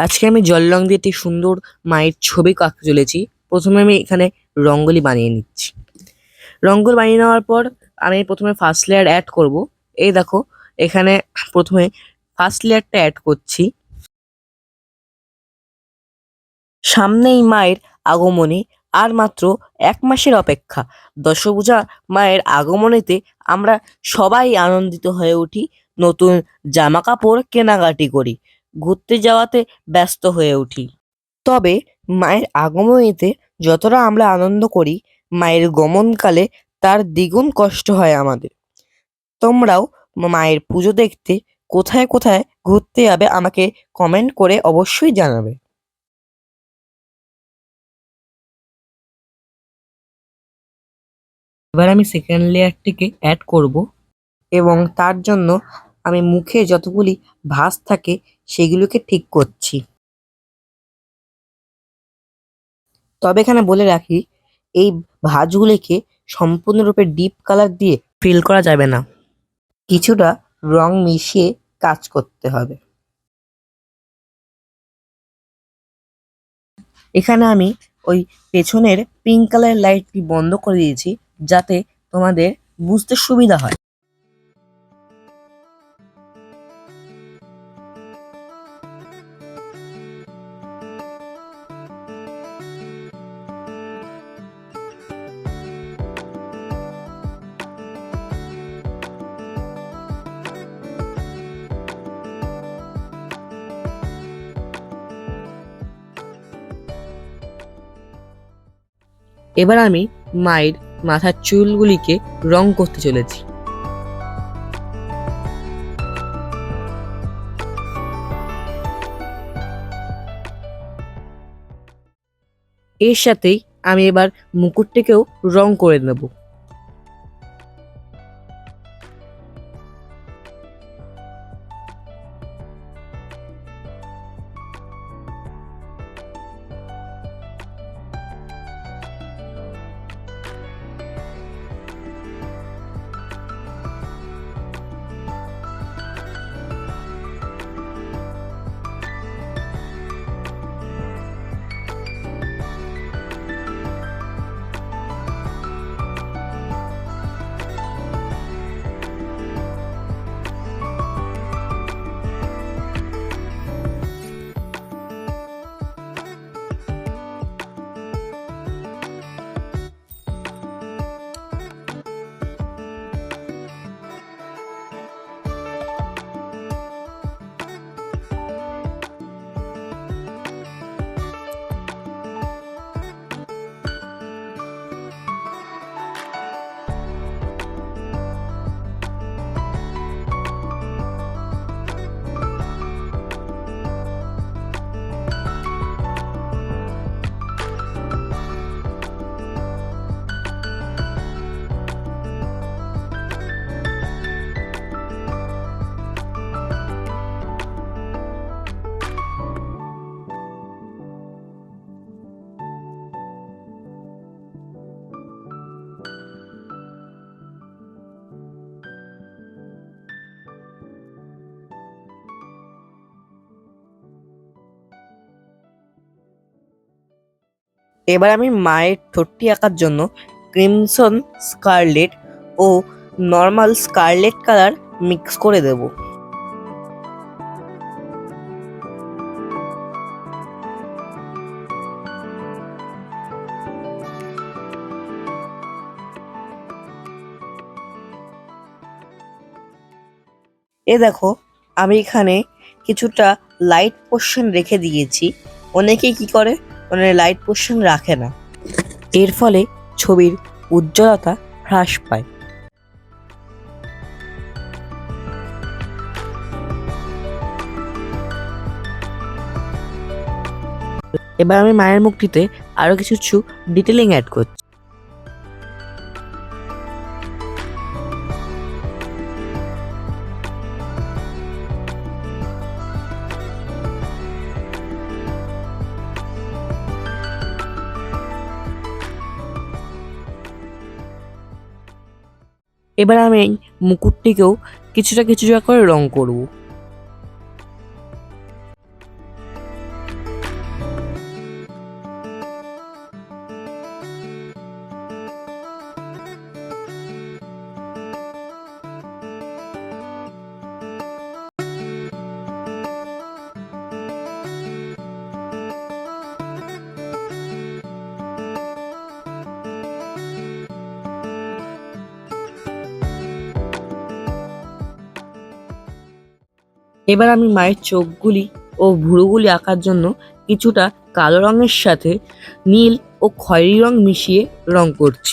আজকে আমি জল রং দিয়ে একটি সুন্দর মায়ের ছবি আঁকতে চলেছি। প্রথমে আমি এখানে রঙ্গোলি বানিয়ে নিচ্ছি। রঙ্গোলি বানিয়ে নেওয়ার পর আমি প্রথমে ফার্স্ট লেয়ার অ্যাড করব। এই দেখো, এখানে প্রথমে ফার্স্ট লেয়ারটা অ্যাড করছি। সামনেই মায়ের আগমনী, আর মাত্র 1 মাসের অপেক্ষা। দশভুজা মায়ের আগমনীতে আমরা সবাই আনন্দিত হয়ে উঠি, নতুন জামা কাপড় কেনাকাটি করি, ঘুরতে যাওয়াতে ব্যস্ত হয়ে উঠি। তবে মায়ের আগমনীতে যতটা আমরা আনন্দ করি, মায়ের গমনকালে তার দ্বিগুণ কষ্ট হয় আমাদের। তোমরাও মায়ের পুজো দেখতে কোথায় কোথায় ঘুরতে যাবে আমাকে কমেন্ট করে অবশ্যই জানাবে। এবার আমি সেকেন্ড লেয়ারটিকে অ্যাড করব এবং তার জন্য আমি মুখে যতগুলি ভাঁজ থাকে সেগুলোকে ঠিক করছি। তবে এখানে বলে রাখি, এই ভাঁজগুলিকে সম্পূর্ণরূপে ডিপ কালার দিয়ে ফিল করা যাবে না, কিছুটা রং মিশিয়ে কাজ করতে হবে। এখানে আমি ওই পেছনের পিঙ্ক কালারের লাইটটি বন্ধ করে দিয়েছি, যাতে তোমাদের বুঝতে সুবিধা হয়। এবার আমি মায়ের মাথার চুলগুলিকে রং করতে চলেছি। এর সাথেই আমি এবার মুকুটটিকেও রং করে নেব। এবার আমি মায়ের ঠোঁটটি আঁকার জন্য ক্রিমসন স্কারলেট ও নর্মাল স্কারলেট কালার মিক্স করে দেব। এ দেখো, আমি এখানে কিছুটা লাইট পোর্শন রেখে দিয়েছি। অনেকেই কি করে, মানে লাইট পোর্শন রাখে না, এর ফলে ছবির উজ্জ্বলতা হ্রাস পায়। এবার আমি মায়ের মুখটিতে আরো কিছু ডিটেলিং অ্যাড করছি। এবার আমি এই মুকুটটিকেও কিছুটা কিছুটা করে রং করব। এবার আমি মায়ের চোখগুলি ও ভুরুগুলি আঁকার জন্য কিছুটা কালো রঙের সাথে নীল ও খয়েরি রং মিশিয়ে রং করছি।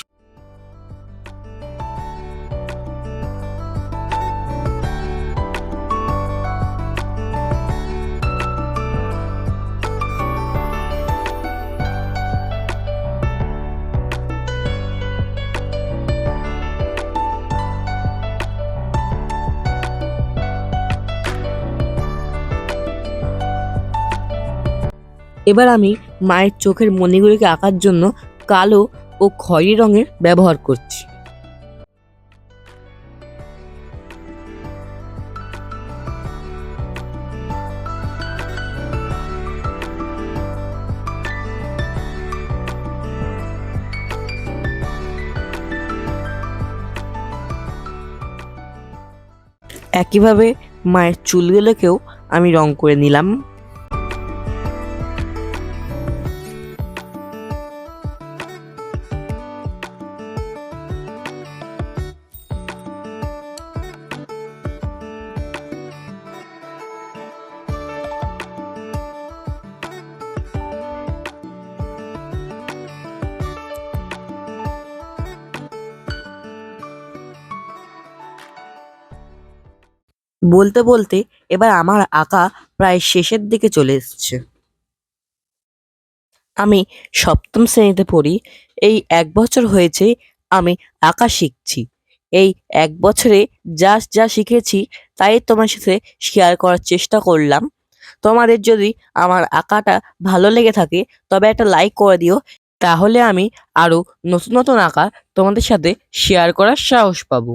এবার আমি মায়ের চোখের মণিগুলিকে আঁকার জন্য কালো ও খয়েরি রঙের ব্যবহার করছি। একইভাবে মায়ের চুলগুলোকেও আমি রং করে নিলাম। বলতে বলতে এবার আমার আঁকা প্রায় শেষের দিকে চলে এসছে। আমি সপ্তম শ্রেণীতে পড়ি। এই ১ বছর হয়েছে আমি আঁকা শিখছি। এই ১ বছরে যা শিখেছি তাই তোমার সাথে শেয়ার করার চেষ্টা করলাম। তোমাদের যদি আমার আঁকাটা ভালো লেগে থাকে তবে একটা লাইক করে দিও। তাহলে আমি আরো নতুন নতুন আঁকা তোমাদের সাথে শেয়ার করার সাহস পাবো।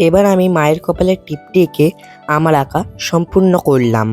এবার আমি মায়ের কপালের টিপটি এঁকে আমার আঁকা সম্পূর্ণ করলাম।